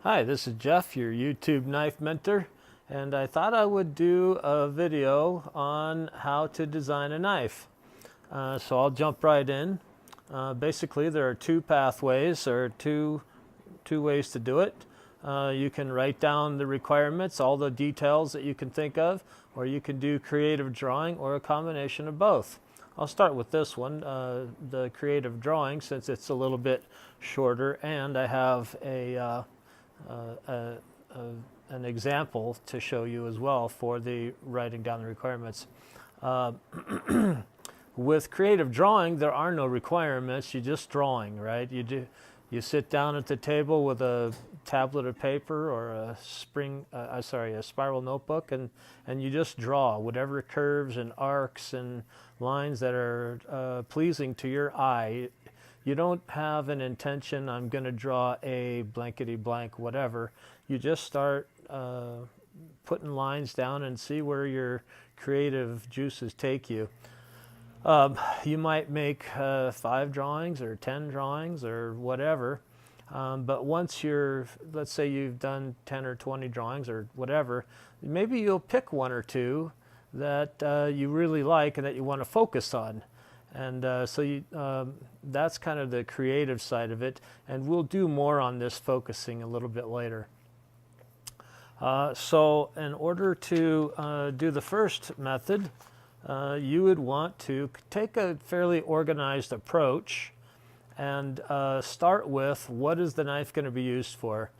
Hi, this is Jeff, your YouTube knife mentor, and I thought I would do a video on how to design a knife. So I'll jump right in. Basically, there are two pathways, or two ways to do it. You can write down the requirements, all the details that you can think of, or you can do creative drawing or a combination of both. I'll start with this one, the creative drawing, since it's a little bit shorter, and I have uh, a, an example to show you as well for the writing down the requirements. Uh, with creative drawing, there are no requirements. You're just drawing, right? You sit down at the table with a tablet of paper or a a spiral notebook, and you just draw whatever curves and arcs and lines that are pleasing to your eye. You don't have an intention, I'm going to draw a blankety blank whatever. You just start putting lines down and see where your creative juices take you. You might make 5 drawings or 10 drawings or whatever, but once let's say you've done 10 or 20 drawings or whatever, maybe you'll pick 1 or 2 that you really like and that you want to focus on. And that's kind of the creative side of it, and we'll do more on this focusing a little bit later. So in order to do the first method, you would want to take a fairly organized approach and start with, what is the knife going to be used for?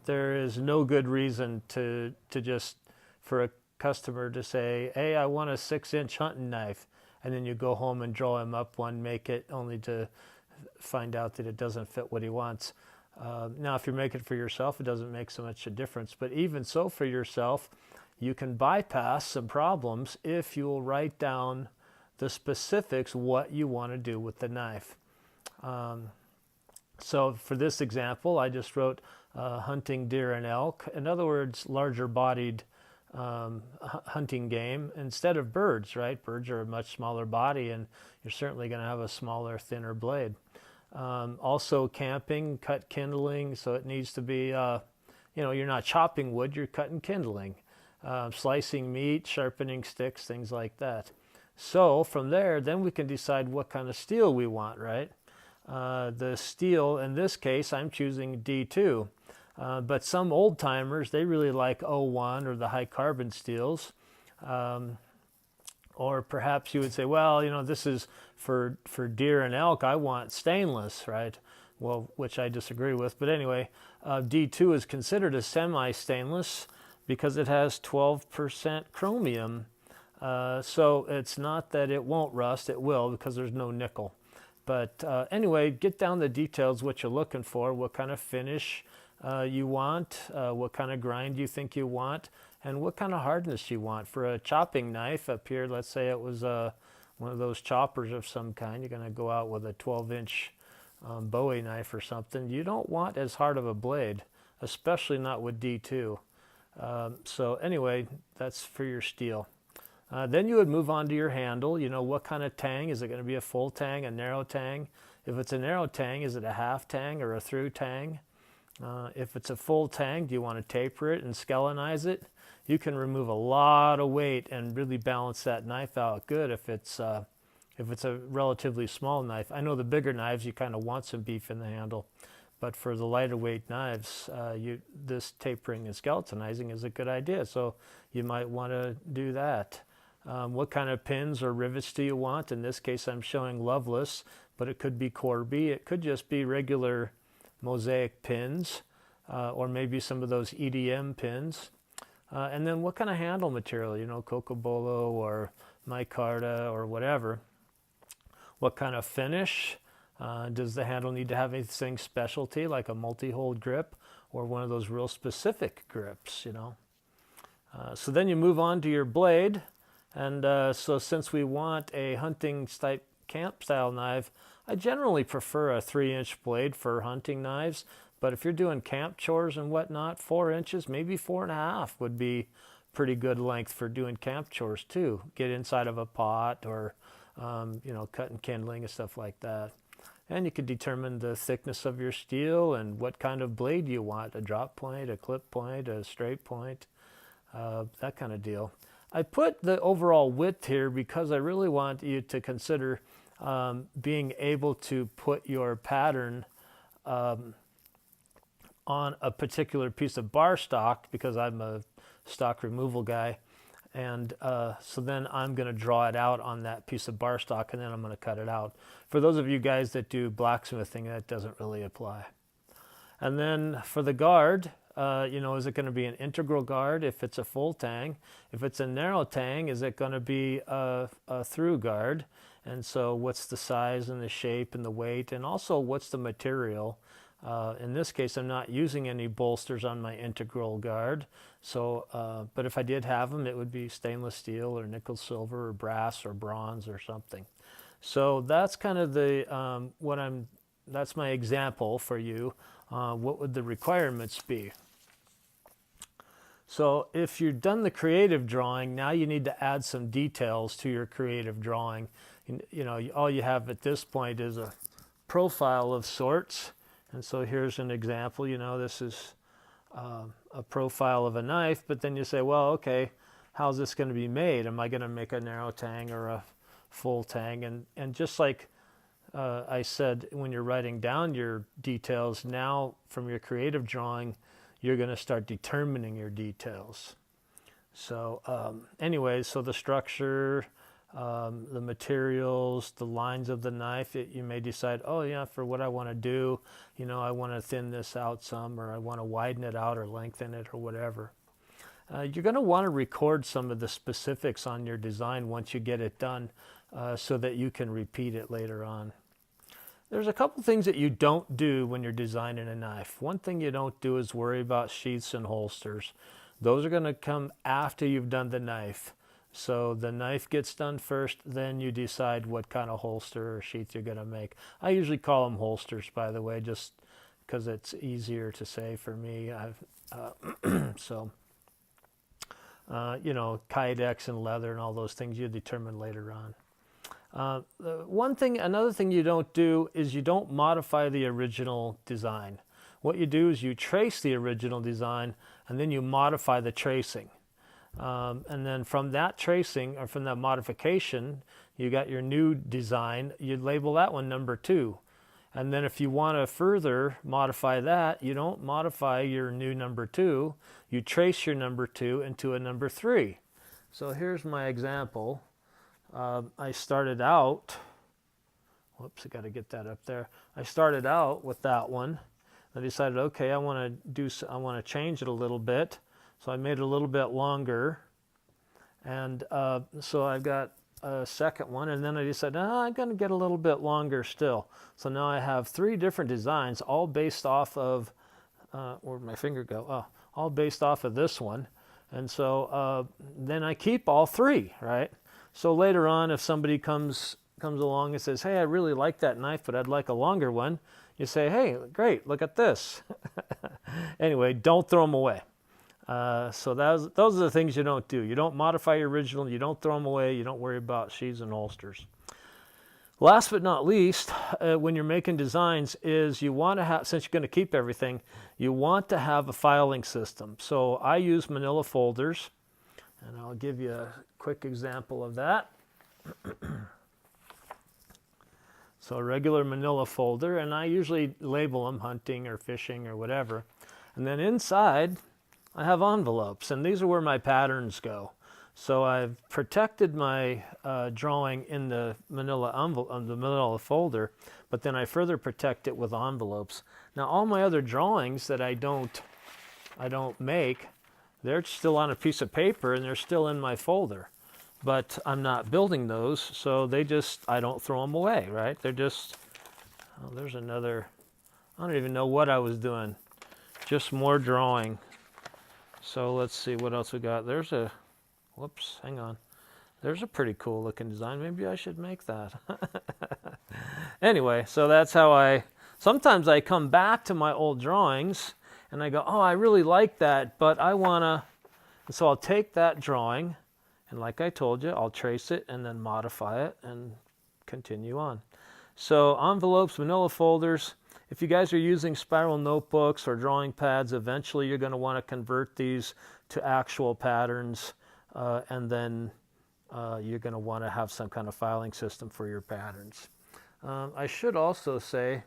There is no good reason to just, for a customer to say, hey, I want a 6-inch hunting knife, and then you go home and draw him up one, make it, only to find out that it doesn't fit what he wants. Now, if you make it for yourself, it doesn't make so much a difference. But even so, for yourself, you can bypass some problems if you'll write down the specifics, what you want to do with the knife. So for this example, I just wrote hunting deer and elk. In other words, larger bodied hunting game instead of birds, right? Birds are a much smaller body, and you're certainly going to have a smaller, thinner blade. Also camping, cut kindling, so it needs to be, you're not chopping wood, you're cutting kindling. Slicing meat, sharpening sticks, things like that. So from there, then we can decide what kind of steel we want, right? The steel, in this case, I'm choosing D2. But some old timers, they really like O1 or the high carbon steels. Or perhaps you would say, well, this is for deer and elk, I want stainless, right? Well, which I disagree with. But anyway, D2 is considered a semi-stainless because it has 12% chromium. So it's not that it won't rust, it will, because there's no nickel. But anyway, get down the details, what you're looking for, what kind of finish you want, what kind of grind you think you want, and what kind of hardness you want. For a chopping knife up here, let's say it was one of those choppers of some kind, you're going to go out with a 12-inch Bowie knife or something. You don't want as hard of a blade, especially not with D2. So anyway, that's for your steel. Then you would move on to your handle. What kind of tang? Is it going to be a full tang, a narrow tang? If it's a narrow tang, is it a half tang or a through tang? If it's a full tang, do you want to taper it and skelenize it? You can remove a lot of weight and really balance that knife out good if it's a relatively small knife. I know the bigger knives, you kind of want some beef in the handle. But for the lighter weight knives, this tapering and skeletonizing is a good idea. So you might want to do that. What kind of pins or rivets do you want? In this case, I'm showing Loveless, but it could be Corby. It could just be regular mosaic pins, or maybe some of those EDM pins. And then what kind of handle material? Cocobolo or micarta or whatever. What kind of finish? Does the handle need to have anything specialty, like a multi-hold grip or one of those real specific grips, So then you move on to your blade. And so since we want a hunting type camp style knife, I generally prefer a 3-inch blade for hunting knives. But if you're doing camp chores and whatnot, 4 inches, maybe 4.5 would be pretty good length for doing camp chores too. Get inside of a pot or, cutting kindling and stuff like that. And you can determine the thickness of your steel and what kind of blade you want, a drop point, a clip point, a straight point, that kind of deal. I put the overall width here because I really want you to consider being able to put your pattern on a particular piece of bar stock, because I'm a stock removal guy. And so then I'm going to draw it out on that piece of bar stock, and then I'm going to cut it out. For those of you guys that do blacksmithing, that doesn't really apply. And then for the guard, is it going to be an integral guard if it's a full tang? If it's a narrow tang, is it going to be a through guard? And so what's the size and the shape and the weight, and also what's the material? In this case, I'm not using any bolsters on my integral guard. So, but if I did have them, it would be stainless steel or nickel silver or brass or bronze or something. So that's kind of the that's my example for you. What would the requirements be? So if you've done the creative drawing, now you need to add some details to your creative drawing. All you have at this point is a profile of sorts. And so here's an example. This is a profile of a knife, but then you say, well, okay, how's this going to be made? Am I going to make a narrow tang or a full tang? And just like I said, when you're writing down your details, now from your creative drawing, you're going to start determining your details. So anyways, so the structure, the materials, the lines of the knife, you may decide, oh yeah, for what I want to do, I want to thin this out some, or I want to widen it out or lengthen it or whatever. You're going to want to record some of the specifics on your design once you get it done, so that you can repeat it later on. There's a couple things that you don't do when you're designing a knife. One thing you don't do is worry about sheaths and holsters. Those are going to come after you've done the knife. So the knife gets done first, then you decide what kind of holster or sheath you're going to make. I usually call them holsters, by the way, just because it's easier to say for me. Kydex and leather and all those things you determine later on. Another thing you don't do is you don't modify the original design. What you do is you trace the original design and then you modify the tracing. And then from that tracing, or from that modification, you got your new design, you label that one number 2. And then if you want to further modify that, you don't modify your new number 2, you trace your number 2 into a number 3. So here's my example. I started out, whoops, I got to get that up there. I started out with that one. I decided, okay, I want to change it a little bit. So I made it a little bit longer. And so I've got a second one, and then I decided, I'm going to get a little bit longer still. So now I have 3 different designs, all based off of, where'd my finger go? Oh, all based off of this one. And so then I keep all 3, right? So later on, if somebody comes along and says, hey, I really like that knife, but I'd like a longer one, you say, hey, great, look at this. Anyway, don't throw them away. So those are the things you don't do. You don't modify your original, you don't throw them away, you don't worry about sheaths and holsters. Last but not least, when you're making designs, is you want to have, since you're going to keep everything, you want to have a filing system. So I use manila folders, and I'll give you a quick example of that. So a regular manila folder, and I usually label them hunting or fishing or whatever. And then inside, I have envelopes, and these are where my patterns go. So I've protected my drawing in the manila folder, but then I further protect it with envelopes. Now all my other drawings that I don't make, they're still on a piece of paper and they're still in my folder. But I'm not building those, so I don't throw them away, right? They're just, oh, there's another, I don't even know what I was doing. Just more drawing. So let's see what else we got. Whoops, hang on. There's a pretty cool looking design. Maybe I should make that. Anyway, so that's how sometimes I come back to my old drawings and I go, oh, I really like that, but I wanna, and so I'll take that drawing, and like I told you, I'll trace it and then modify it and continue on. So envelopes, manila folders. If you guys are using spiral notebooks or drawing pads, eventually you're going to want to convert these to actual patterns, and then you're going to want to have some kind of filing system for your patterns. I should also say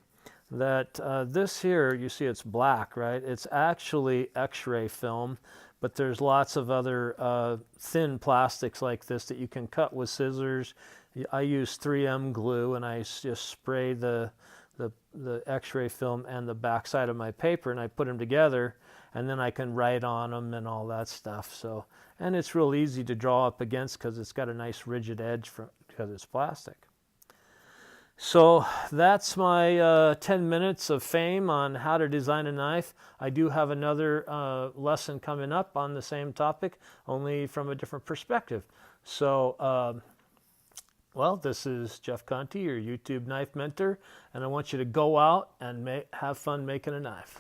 that this here, you see it's black, right? It's actually X-ray film, but there's lots of other thin plastics like this that you can cut with scissors. I use 3M glue, and I just spray the X-ray film and the back side of my paper, and I put them together, and then I can write on them and all that stuff. So, and it's real easy to draw up against because it's got a nice rigid edge because it's plastic. So that's my 10 minutes of fame on how to design a knife. I do have another lesson coming up on the same topic, only from a different perspective. So, well, this is Jeff Conti, your YouTube knife mentor, and I want you to go out and have fun making a knife.